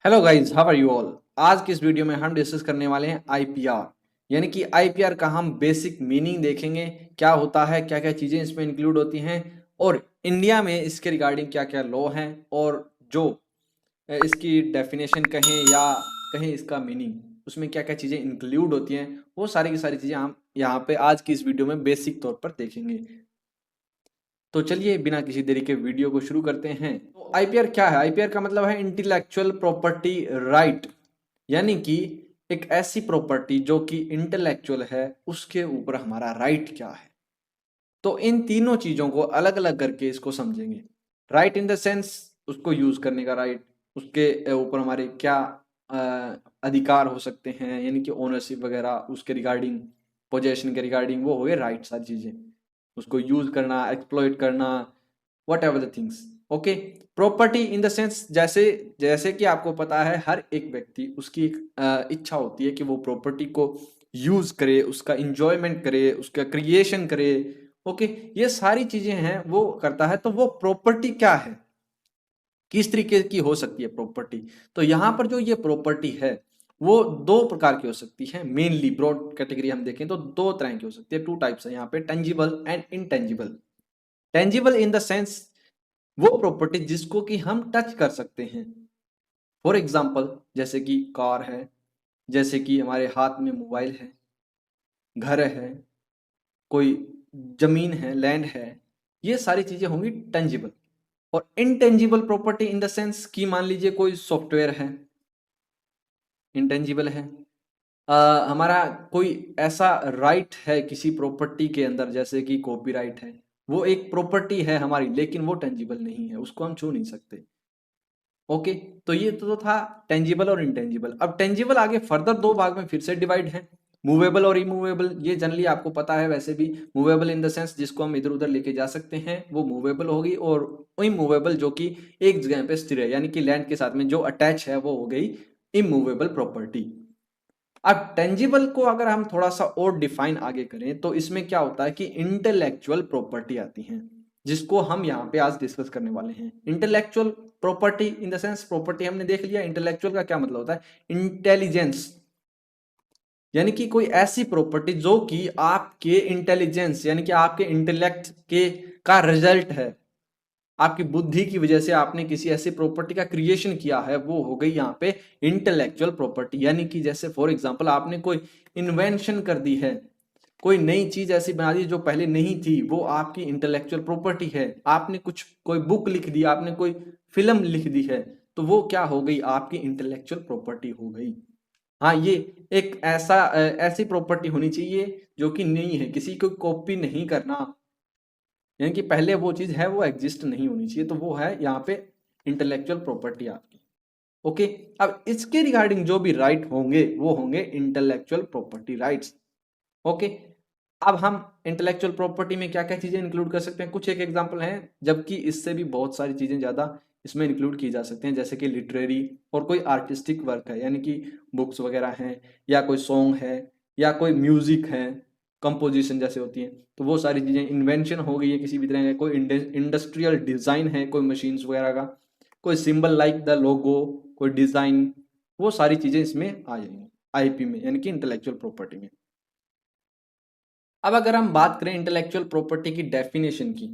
Hello guys, how are you all. आज की इस वीडियो में हम डिस्कस करने वाले हैं आईपीआर। यानी कि आईपीआर का हम बेसिक मीनिंग देखेंगे, क्या होता है, क्या क्या चीज़ें इसमें इंक्लूड होती हैं और इंडिया में इसके रिगार्डिंग क्या क्या लॉ हैं और जो इसकी डेफिनेशन कहें या कहें इसका मीनिंग, उसमें क्या क्या चीज़ें इंक्लूड होती हैं, वो सारी की सारी चीज़ें हम यहाँ पे आज की इस वीडियो में बेसिक तौर पर देखेंगे। तो चलिए बिना किसी देरी के वीडियो को शुरू करते हैं। तो आईपीआर क्या है? आईपीआर का मतलब है इंटेलेक्चुअल प्रॉपर्टी राइट, यानी कि एक ऐसी प्रॉपर्टी जो कि इंटेलेक्चुअल है, उसके ऊपर हमारा राइट क्या है। तो इन तीनों चीजों को अलग अलग करके इसको समझेंगे। राइट इन द सेंस उसको यूज करने का राइट, उसके ऊपर हमारे क्या अधिकार हो सकते हैं, यानी कि ओनरशिप वगैरह, उसके रिगार्डिंग पोजेशन के रिगार्डिंग, वो हो गए राइट सारी चीजें। उसको यूज करना, एक्सप्लॉइट करना, what ever the things. Okay. Property in the sense, जैसे जैसे कि आपको पता है हर एक व्यक्ति उसकी एक इच्छा होती है कि वो प्रॉपर्टी को यूज करे, उसका इंजॉयमेंट करे, उसका क्रिएशन करे। ओके। ये सारी चीजें हैं वो करता है। तो वो प्रॉपर्टी क्या है, किस तरीके की हो सकती है प्रॉपर्टी? तो यहाँ पर जो ये प्रॉपर्टी है वो दो प्रकार की हो सकती है। मेनली ब्रॉड कैटेगरी हम देखें तो दो तरह की हो सकती है, टू टाइप्स है यहाँ पे, tangible and intangible. Tangible in the sense वो प्रॉपर्टी जिसको कि हम टच कर सकते हैं। फॉर एग्जाम्पल, जैसे कि कार है, जैसे कि हमारे हाथ में मोबाइल है, घर है, कोई जमीन है, लैंड है, ये सारी चीजें होंगी टेंजिबल। और intangible property in the sense कि मान लीजिए कोई सॉफ्टवेयर है, इंटेंजिबल है। हमारा कोई ऐसा राइट है किसी प्रॉपर्टी के अंदर, जैसे कि कॉपीराइट है, वो एक प्रॉपर्टी है हमारी, लेकिन वो टेंजिबल नहीं है, उसको हम छू नहीं सकते। ओके। तो ये तो था टेंजिबल और इनटेंजिबल। अब टेंजिबल आगे फर्दर दो भाग में फिर से डिवाइड है, मूवेबल और इमूवेबल। ये जनरली आपको पता है वैसे भी। मूवेबल इन द सेंस जिसको हम इधर उधर लेके जा सकते हैं वो मूवेबल होगी, और इमूवेबल जो कि एक जगह पे स्थिर है, यानी कि लैंड के साथ में जो अटैच है, वो हो गई इमूवेबल प्रॉपर्टी। अब टेंजिबल को अगर हम थोड़ा सा और डिफाइन आगे करें तो इसमें क्या होता है कि इंटेलेक्चुअल प्रॉपर्टी आती है, जिसको हम यहाँ पे आज डिस्कस करने वाले हैं। Intellectual property in the sense, property हमने देख लिया, इंटेलेक्चुअल का क्या मतलब होता है? इंटेलिजेंस, यानी कि कोई ऐसी प्रॉपर्टी जो कि आपके इंटेलिजेंस यानी कि आपके इंटेलेक्ट के का रिजल्ट है, आपकी बुद्धि की वजह से आपने किसी ऐसी प्रॉपर्टी का क्रिएशन किया है, वो हो गई यहाँ पे इंटेलेक्चुअल प्रॉपर्टी। यानी कि जैसे फॉर एग्जांपल आपने कोई इन्वेंशन कर दी है, कोई नई चीज ऐसी बना दी जो पहले नहीं थी, वो आपकी इंटेलेक्चुअल प्रॉपर्टी है। आपने कुछ कोई बुक लिख दी, आपने कोई फिल्म लिख दी है, तो वो क्या हो गई? आपकी इंटेलेक्चुअल प्रॉपर्टी हो गई। हाँ, ये एक ऐसी प्रॉपर्टी होनी चाहिए जो कि नहीं है, किसी को कॉपी नहीं करना, यानी कि पहले वो चीज है वो एग्जिस्ट नहीं होनी चाहिए। तो वो है यहाँ पे इंटेलेक्चुअल प्रॉपर्टी आपकी। ओके। अब इसके रिगार्डिंग जो भी राइट होंगे वो होंगे इंटेलेक्चुअल प्रॉपर्टी राइट्स। ओके। अब हम इंटेलेक्चुअल प्रॉपर्टी में क्या क्या चीजें इंक्लूड कर सकते हैं, कुछ एक एग्जांपल हैं, जबकि इससे भी बहुत सारी चीजें ज्यादा इसमें इंक्लूड की जा सकती हैं। जैसे कि लिटरेरी और कोई आर्टिस्टिक वर्क है, यानी कि बुक्स वगैरह हैं, या कोई सॉन्ग है, या कोई म्यूजिक है, कंपोजिशन जैसे होती है, तो वो सारी चीजें। इन्वेंशन हो गई है किसी भी तरह का, कोई इंडस्ट्रियल डिजाइन है, कोई मशीन्स वगैरह का, कोई सिंबल लाइक द लोगो, कोई डिजाइन, वो सारी चीजें इसमें आ जाएंगी आईपी में, यानी कि इंटेलेक्चुअल प्रॉपर्टी में। अब अगर हम बात करें इंटेलेक्चुअल प्रॉपर्टी की डेफिनेशन की,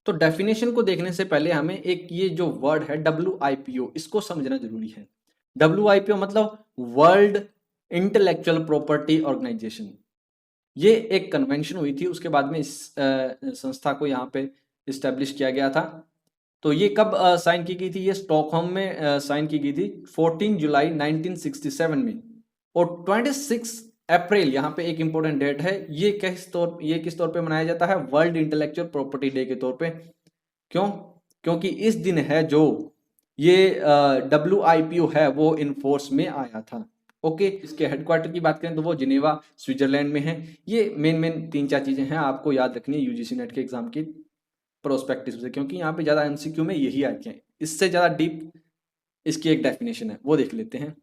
तो डेफिनेशन को देखने से पहले हमें एक ये जो वर्ड है WIPO, इसको समझना जरूरी है। WIPO मतलब वर्ल्ड इंटेलेक्चुअल प्रॉपर्टी ऑर्गेनाइजेशन। ये एक कन्वेंशन हुई थी, उसके बाद में इस संस्था को यहाँ पे इस्टेब्लिश किया गया था। तो ये कब साइन की गई थी? ये स्टॉकहोम में साइन की गई थी 14 जुलाई 1967 में। और 26 अप्रैल यहाँ पे एक इंपॉर्टेंट डेट है, ये किस तौर पे मनाया जाता है? वर्ल्ड इंटेलेक्चुअल प्रॉपर्टी डे के तौर पे। क्यों? क्योंकि इस दिन है जो ये WIPO है वो इनफोर्स में आया था। ओके। इसके हेडक्वार्टर की बात करें तो वो जिनेवा स्विट्जरलैंड में है। ये मेन मेन तीन चार चीजें हैं, आपको याद रखनी है यूजीसी नेट के एग्जाम की प्रोस्पेक्टिव से, क्योंकि यहाँ पे ज्यादा MCQ में यही आते हैं। इससे ज्यादा डीप इसकी एक डेफिनेशन है, वो देख लेते हैं।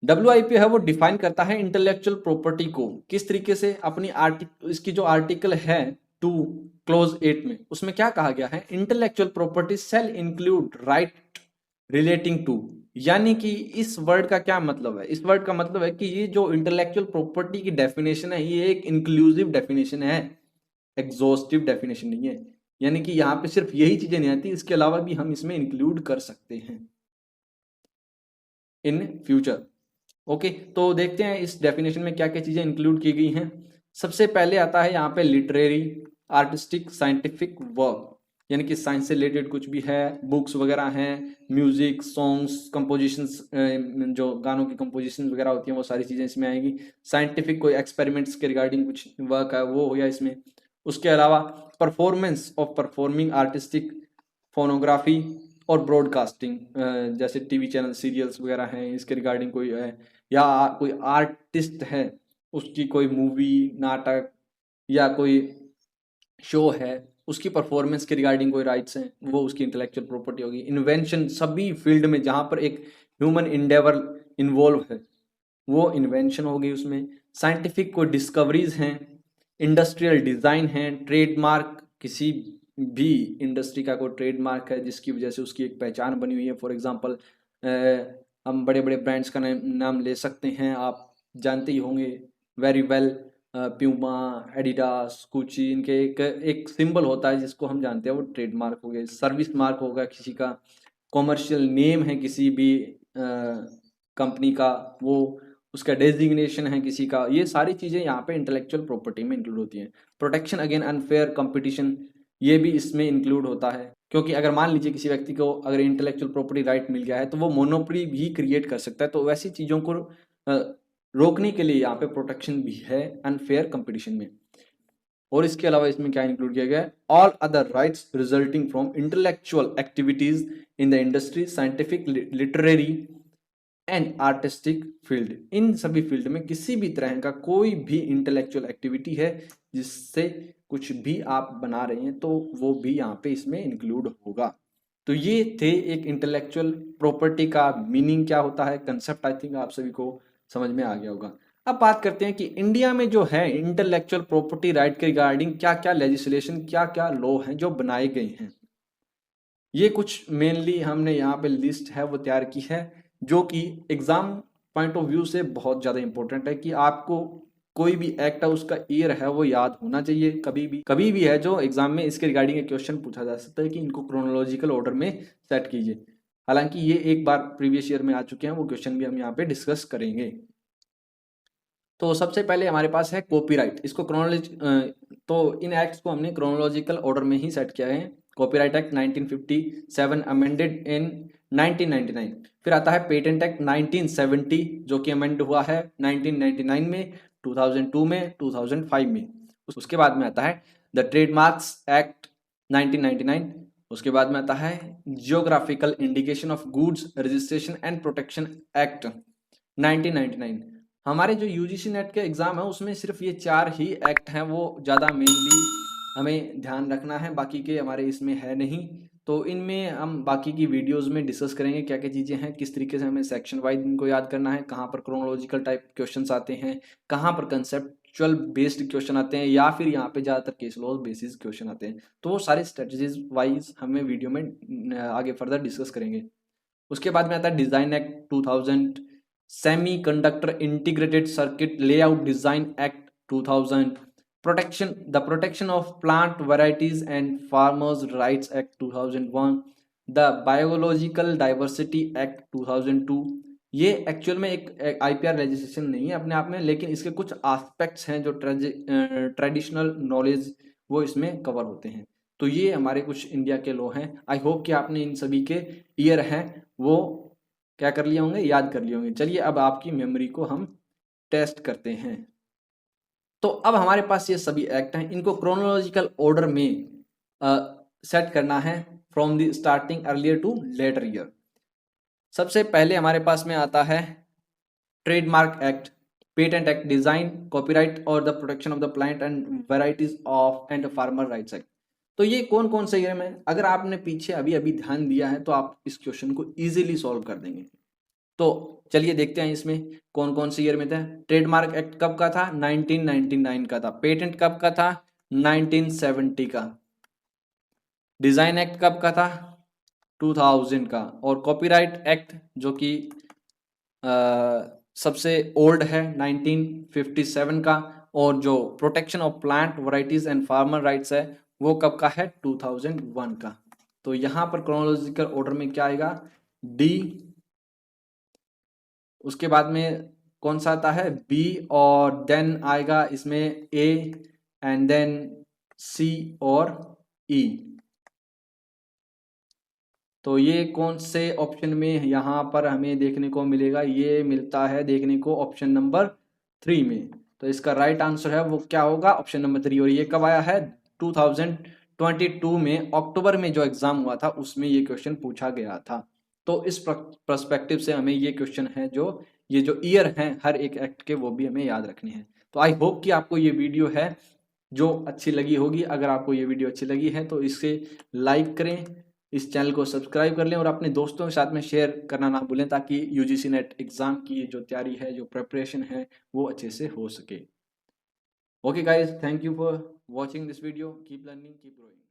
WIPO है वो डिफाइन करता है इंटेलेक्चुअल प्रॉपर्टी को किस तरीके से, अपनी आर्टिकल, इसकी जो आर्टिकल है 2 क्लोज 8 में, उसमें क्या कहा गया है? Intellectual property shall include right relating to, यानी कि इस वर्ड का क्या मतलब है? इस वर्ड का मतलब है कि ये जो इंटेलेक्चुअल प्रॉपर्टी की डेफिनेशन है ये एक इंक्लूसिव डेफिनेशन है, एग्जॉस्टिव डेफिनेशन नहीं है। यानी कि यहाँ पे सिर्फ यही चीजें नहीं आती, इसके अलावा भी हम इसमें इंक्लूड कर सकते हैं इन फ्यूचर। ओके, तो देखते हैं इस डेफिनेशन में क्या क्या चीजें इंक्लूड की गई हैं। सबसे पहले आता है यहाँ पे लिटरेरी, आर्टिस्टिक, साइंटिफिक वर्क, यानी कि साइंस से रिलेटेड कुछ भी है, बुक्स वगैरह हैं, म्यूजिक, सॉन्ग्स, कंपोजिशंस, जो गानों की कंपोजिशन वगैरह होती हैं वो सारी चीजें इसमें आएंगी। साइंटिफिक कोई एक्सपेरिमेंट्स के रिगार्डिंग कुछ वर्क है वो हो गया इसमें। उसके अलावा performance of performing artistic, phonography और ब्रॉडकास्टिंग, जैसे टीवी चैनल, सीरियल्स वगैरह हैं इसके रिगार्डिंग कोई है, या कोई आर्टिस्ट है उसकी कोई मूवी, नाटक या कोई शो है उसकी परफॉर्मेंस के रिगार्डिंग कोई राइट्स हैं, वो उसकी इंटेलेक्चुअल प्रॉपर्टी होगी। इन्वेंशन, सभी फील्ड में जहां पर एक ह्यूमन इंडेवर इन्वॉल्व है वो इन्वेंशन होगी उसमें। साइंटिफिक कोई डिस्कवरीज हैं, इंडस्ट्रियल डिजाइन है, ट्रेडमार्क, किसी भी इंडस्ट्री का कोई ट्रेडमार्क है जिसकी वजह से उसकी एक पहचान बनी हुई है। फॉर एग्जांपल हम बड़े बड़े ब्रांड्स का नाम ले सकते हैं, आप जानते ही होंगे very well, Puma, Adidas, Gucci, इनके एक एक सिंबल होता है जिसको हम जानते हैं, वो ट्रेडमार्क हो गया। सर्विस मार्क होगा किसी का, कॉमर्शियल नेम है किसी भी कंपनी का, वो उसका डेजिग्नेशन है किसी का, ये सारी चीज़ें यहाँ पे इंटेलेक्चुअल प्रॉपर्टी में इंक्लूड होती हैं। प्रोटेक्शन अगेन अनफेयर कंपटीशन, ये भी इसमें इंक्लूड होता है, क्योंकि अगर मान लीजिए किसी व्यक्ति को अगर इंटेलेक्चुअल प्रॉपर्टी राइट मिल गया है तो वो मोनोपोली भी क्रिएट कर सकता है, तो वैसी चीज़ों को रोकने के लिए यहाँ पे प्रोटेक्शन भी है अनफेयर कंपटीशन में। और इसके अलावा इसमें क्या इंक्लूड किया गया है? All other rights resulting from intellectual activities in the industry, scientific, literary and artistic field, इन सभी फील्ड में किसी भी तरह का कोई भी इंटेलेक्चुअल एक्टिविटी है जिससे कुछ भी आप बना रहे हैं तो वो भी यहाँ पे इसमें इंक्लूड होगा। तो ये थे एक इंटेलेक्चुअल प्रॉपर्टी का मीनिंग क्या होता है, कंसेप्ट। आई थिंक आप सभी को समझ में आ गया होगा। अब बात करते हैं कि इंडिया में जो है इंटेलेक्चुअल प्रॉपर्टी राइट के रिगार्डिंग क्या क्या लेजिस्लेशन, क्या क्या लॉ हैं जो बनाए गए हैं। ये कुछ मेनली हमने यहाँ पे लिस्ट है वो तैयार की है, जो कि एग्जाम पॉइंट ऑफ व्यू से बहुत ज़्यादा इंपॉर्टेंट है कि आपको कोई भी एक्ट है उसका ईयर है वो याद होना चाहिए। कभी भी है जो एग्जाम में इसके रिगार्डिंग एक क्वेश्चन पूछा जा सकता है कि इनको क्रोनोलॉजिकल ऑर्डर में सेट कीजिए। हालांकि ये एक बार प्रीवियस ईयर में आ चुके हैं, वो क्वेश्चन भी हम यहाँ पे डिस्कस करेंगे। तो सबसे पहले हमारे पास है कॉपीराइट, इसको तो इन एक्ट्स को हमने क्रोनोलॉजिकल ऑर्डर में ही सेट किया है। Copyright act 1957 amended in 1999। फिर आता है पेटेंट एक्ट 1970 जो कि अमेंड हुआ है 1999 में, 2002 में, 2005 में। उसके बाद में आता है द ट्रेडमार्क्स एक्ट 1999। उसके बाद में आता है geographical indication of goods registration and protection act 1999। हमारे जो यूजीसी नेट के एग्जाम है उसमें सिर्फ ये 4 ही एक्ट हैं, वो ज़्यादा मेनली हमें ध्यान रखना है, बाकी के हमारे इसमें है नहीं। तो इनमें हम बाकी की वीडियोस में डिस्कस करेंगे क्या क्या चीज़ें हैं, किस तरीके से हमें सेक्शन वाइज इनको याद करना है, कहाँ पर क्रोनोलॉजिकल टाइप क्वेश्चंस आते हैं, कहाँ पर कंसेप्चुअल बेस्ड क्वेश्चन आते हैं, या फिर यहाँ पे ज़्यादातर केस लॉ बेसिस क्वेश्चन आते हैं। तो वो सारे स्ट्रेटजीज वाइज हमें वीडियो में आगे फर्दर डिस्कस करेंगे। उसके बाद में आता है design act 2000, semi conductor integrated circuit layout design act 2000, protection of plant varieties and farmers rights act 2001, the biological diversity act 2002। ये एक्चुअल में एक आईपीआर लेजिस्लेशन नहीं है अपने आप में, लेकिन इसके कुछ एस्पेक्ट्स हैं जो ट्रेडिशनल नॉलेज वो इसमें कवर होते हैं। तो ये हमारे कुछ इंडिया के लॉ हैं। आई होप कि आपने इन सभी के ईयर हैं वो क्या कर लिए होंगे, याद कर लिए होंगे। चलिए अब आपकी मेमोरी को हम टेस्ट करते हैं। तो अब हमारे पास ये सभी एक्ट हैं, इनको क्रोनोलॉजिकल ऑर्डर में सेट करना है from the starting earlier to later year. सबसे पहले हमारे पास में आता है trademark act, patent act, design, copyright और the protection of the plant and varieties of and farmer rights act. तो ये कौन कौन से ईयर में, अगर आपने पीछे अभी अभी ध्यान दिया है तो आप इस क्वेश्चन को इजीली सॉल्व कर देंगे। तो चलिए देखते हैं इसमें कौन कौन से ईयर में था। ट्रेडमार्क एक्ट कब का था? 1999 का था। पेटेंट कब का था? 1970 का। डिजाइन एक्ट कब का था? 2000 का। और कॉपीराइट एक्ट जो कि सबसे ओल्ड है 1957 का। और जो protection of plant varieties and farmer rights है वो कब का है 2001 का। तो यहाँ पर क्रोनोलॉजिकल ऑर्डर में क्या आएगा डी, उसके बाद में कौन सा आता है बी, और देन आएगा इसमें ए, एंड देन सी और ई। तो ये कौन से ऑप्शन में यहाँ पर हमें देखने को मिलेगा, ये मिलता है देखने को ऑप्शन नंबर 3 में। तो इसका राइट आंसर है वो क्या होगा ऑप्शन नंबर 3। और ये कब आया है 2022 में अक्टूबर में जो एग्जाम हुआ था उसमें ये क्वेश्चन पूछा गया था। तो इस पर्सपेक्टिव से हमें ये क्वेश्चन है जो ये जो ईयर हैं हर एक एक्ट के वो भी हमें याद रखने हैं। तो आई होप कि आपको ये वीडियो है जो अच्छी लगी होगी। अगर आपको ये वीडियो अच्छी लगी है तो इसे लाइक करें, इस चैनल को सब्सक्राइब कर लें और अपने दोस्तों के साथ में शेयर करना ना भूलें ताकि यूजीसी नेट एग्जाम की जो तैयारी है जो प्रिपरेशन है वो अच्छे से हो सके। Okay guys, thank you for watching this video. Keep learning, keep growing.